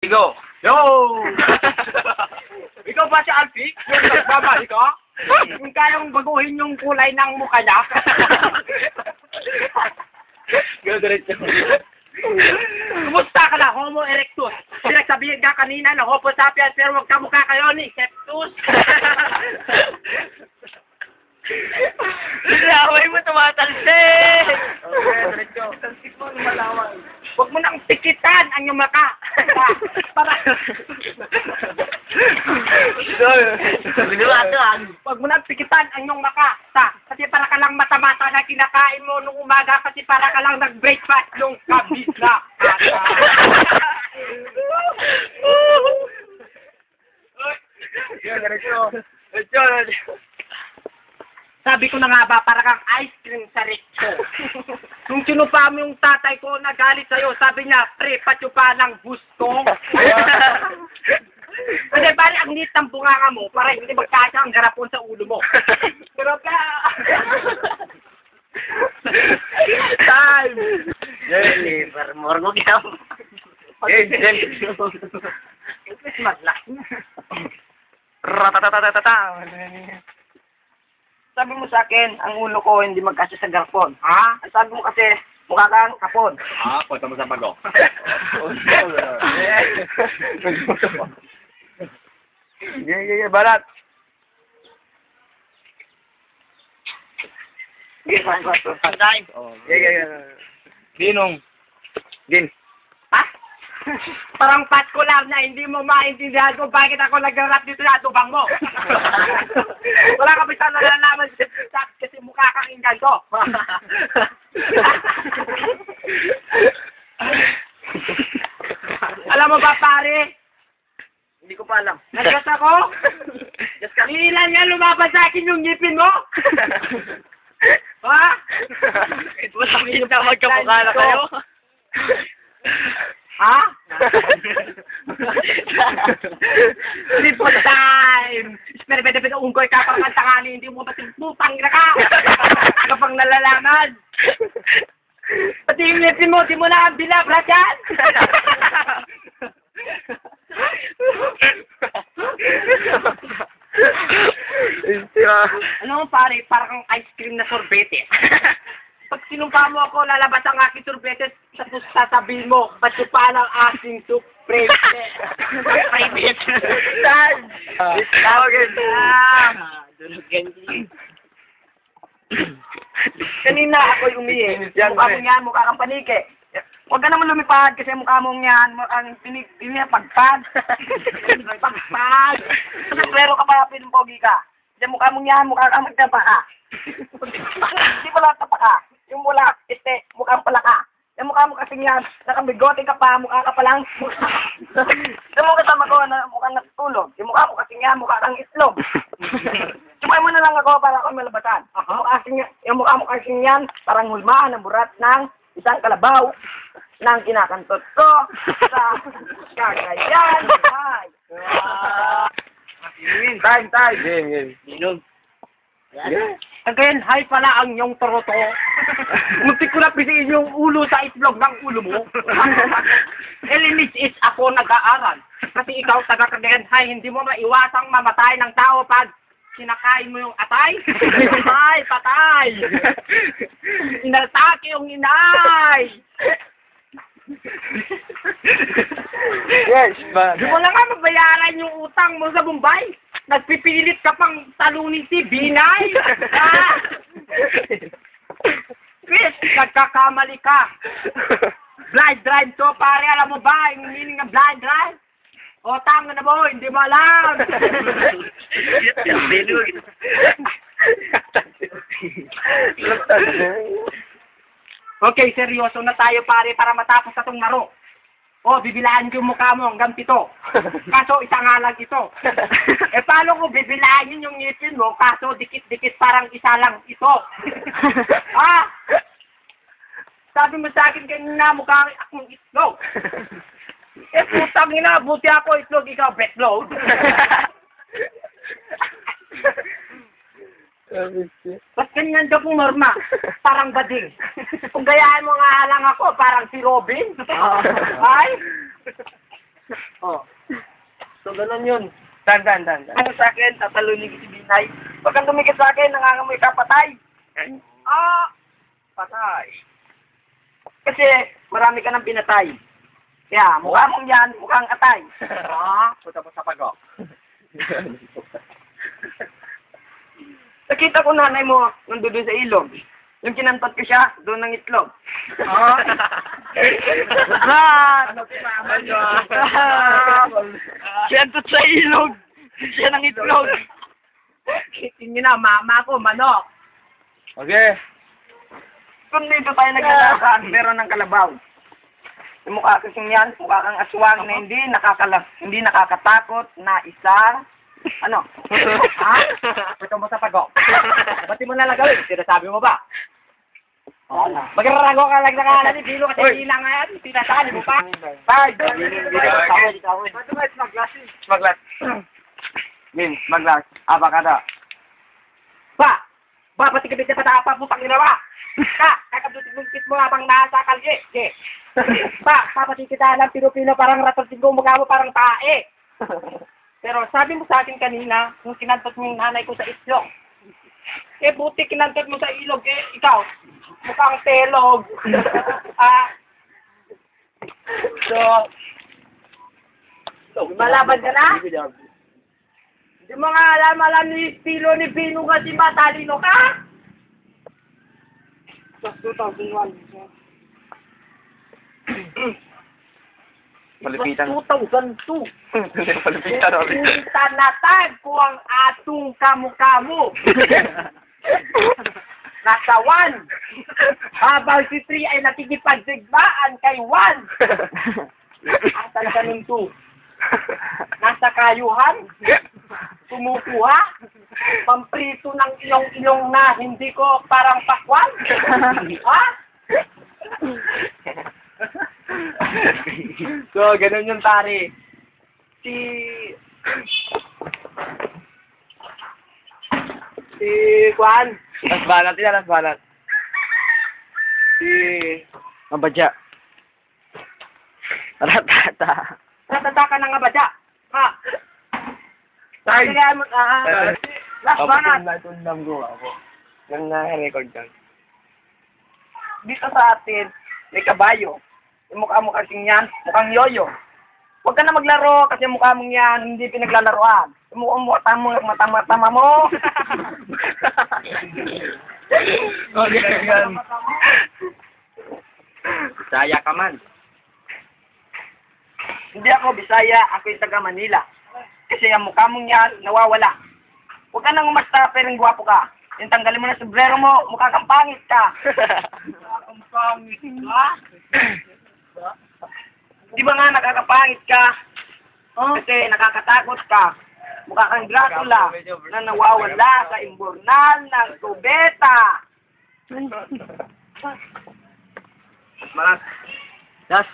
Go! Yo! Ikaw ba si Alfie? Yung nagbabalik ka? Kung kayang baguhin yung kulay ng mukha niya. Gagawin ito. Kumusta ka na, Homo erectus? Pinagsabihin ka kanina na Homo sapiens pero wag ka mukha kayo ni Septus. Sinaway mo tumatalsik! Okay, diretso. Talsik mo, lumalawan. Huwag mo nang pikitan ang iyong maka. Para... Biniwatan. Huwag mo nang pikitan ang iyong maka. Kasi para ka lang mata-mata na kinakain mo nung umaga kasi para ka lang nag-breakfast nung kabis na. Diretso. Sabi ko na nga ba, para kang ice cream sa recto. Nung sinupa mo yung tatay ko, nagalit sa'yo, sabi niya, pre, patyupa ng gusto. Kasi pare, ang neat ng bunganga mo, para hindi magkasya ang garapon sa ulo mo. Pero ka... Time! Jelly, mormog yan. Jelly. Christmas lang. Ratatatatata. Sabi mo sa akin, ang ulo ko hindi magkasya sa garapon. Ha? Sabi mo kasi, mukha kang kapon. Punta mo sa bago. Balat. Time. Binong. Din. Ha? Parang Pasko lang na hindi mo maintindihan kung bakit ako nag-rap dito na tubang mo. Wala ka bisa nalalaman kasi mukha kang inggan ko. Alam mo ba pare? Hindi ko pa alam. Nag-gas ako? Nilan nga lumabas sa akin yung ngipin mo? Ha? Ito ba sabihin na magkamukha na kayo? Ha? Triple time! Pwede unggoy ka parang ang tangani, hindi mo putang na ka! Ano pang nalalaman? Pati yung ngipin mo, di mo na ang binabra dyan! Ano mo pare, parang ice cream na sorbete. Pag sinumpa mo ako, lalabas ang aking sorbete, tapos sasabihin mo, ba't yung pa ng aking suprete? Private. Saan? Kanina ako'y umihi. Mukha mo yan, mukha kang panike. Huwag ka naman lumipad kasi mukha mong yan, mukhang pagpad. Pagpad. Naklero ka pa, pinumpogi ka. Kasi mukha mong yan, mukha kang magtapaka. Hindi mo lang tapaka. Yung mula, mukhang palaka. Yung mukha mo kasing yan, nakabigote ka pa, mukha ka palang mukha. Yung mukha kasama ko na mukhang natutulog. Yung mukha mo kasing yan, mukha kang itlog. Sumay mo na lang ako para ako malabasan. Yung mukha mo kasing yan, parang hulmaan ng burat ng isang kalabaw ng kinakantot ko sa kagayan. Time. Again, hi pala ang iyong toroto. Muntik ko na pisiin yung ulo sa itlog ng ulo mo. Elinis is ako nag-aaral. Kasi ikaw taga-Cagayan High, hindi mo maiwasang mamatay ng tao pag kinakain mo yung atay. Patay, patay. Inaltake yung inay. Yes, man. Di mo na nga mabayaran yung utang mo sa Bombay. Nagpipilit ka pang talunin si Binay. Chris, nagkakamali ka. Blind drive to, pare. Alam mo ba yung meaning ng blind drive? O, tanga na mo, hindi mo alam. Okay, seryoso na tayo, pare, para matapos na itong laro. O, bibilaan ko yung mukha mo hanggang 7. Kaso, isa nga lang ito. Paano ko bibilaan yung ngipin mo? Kaso, dikit-dikit parang isa lang ito. Sabi mo sa akin kanina, mukha akong itlog. Putang ina, buti ako itlog, ikaw betlog. Ba't ganyan ka pong norma? Parang bading. Kung gayaan mo nga lang ako, parang si Robin. Ay? ganun yun. Dan. Ano sa akin, tatalunin ko si Binay. Huwag kang tumikit sa akin, nangangamoy ka, patay. Patay. Kasi, marami ka nang pinatay. Kaya, mukha mong yan, mukhang atay. Puta mo sa pago. Nakita ko nanay mo, nandun sa ilog. Yung kinantot ko siya, doon ng itlog. Siya tot sa ilog. Siya ng itlog. Tingin na, mama ko, manok. Okay. Kung dito tayo nagkakasan, meron ng kalabaw. Yung mukha kasing yan, mukha kang aswang na hindi nakakatakot na isang, ano? Ha? Puta mo sa pago. Ba't mo na lang gawin? Sinasabi mo ba? Magrarago ka lang nakala ni Pilo kasi hindi na nga yan, pinasali mo pa. Bye! Maglas. Min, maglas. Abakada. Pa! Pati kabit na patapa, putang ina ba? Kakabdutin mo habang nasa kalye. Papati kita lang pino-pino parang rasasin ko, mukha mo parang tae. Pero sabi mo sa akin kanina, kung kinantot mo yung nanay ko sa islog. Buti kinantot mo sa ilog, ikaw, mukhang telog. Malaban ka na? Hindi mo nga alam ni Pino kasi ba, talino ka? 2001. Palipitan. 2002. Palipitan ulit. Tanatag ko ang atong kamu-kamu. Nasa 1. Habang si 3 ay nakikipagsigmaan kay 1. Ang talaga ng 2. Nasa kayuhan. Kumukuha. Pamprito ng ilong-ilong na hindi ko parang pakwan. Ha? So, ganun yung tari. Si Juan. Las banat yan, las banat. Si Mabadya. Ratata. Natataka ng abadya. Ha? Tay! Kaya mo, last banat. Natundam ko ako. Yung na-record dyan. Dito sa atin, may kabayo. Yung mukha mo kasing yan, mukhang yoyo. Huwag ka na maglaro kasi mukha mong yan, hindi pinaglalaroan. Yung mukha mo, mata mo. Okay, yan. Saya ka man. Hindi ako Bisaya, ako yung taga Manila. Kasi ang mukha mong yan, nawawala. Huwag ka nang umasta, pero gwapo ka. Yung tanggalin mo na sombrero mo, mukha kang pangit ka. Ang pangit ka? Di ba nga nakakapangit ka? Kasi nakakatakot ka. Mukha kang Dracula na nawawala sa imburnal ng kubeta. Malas. Das.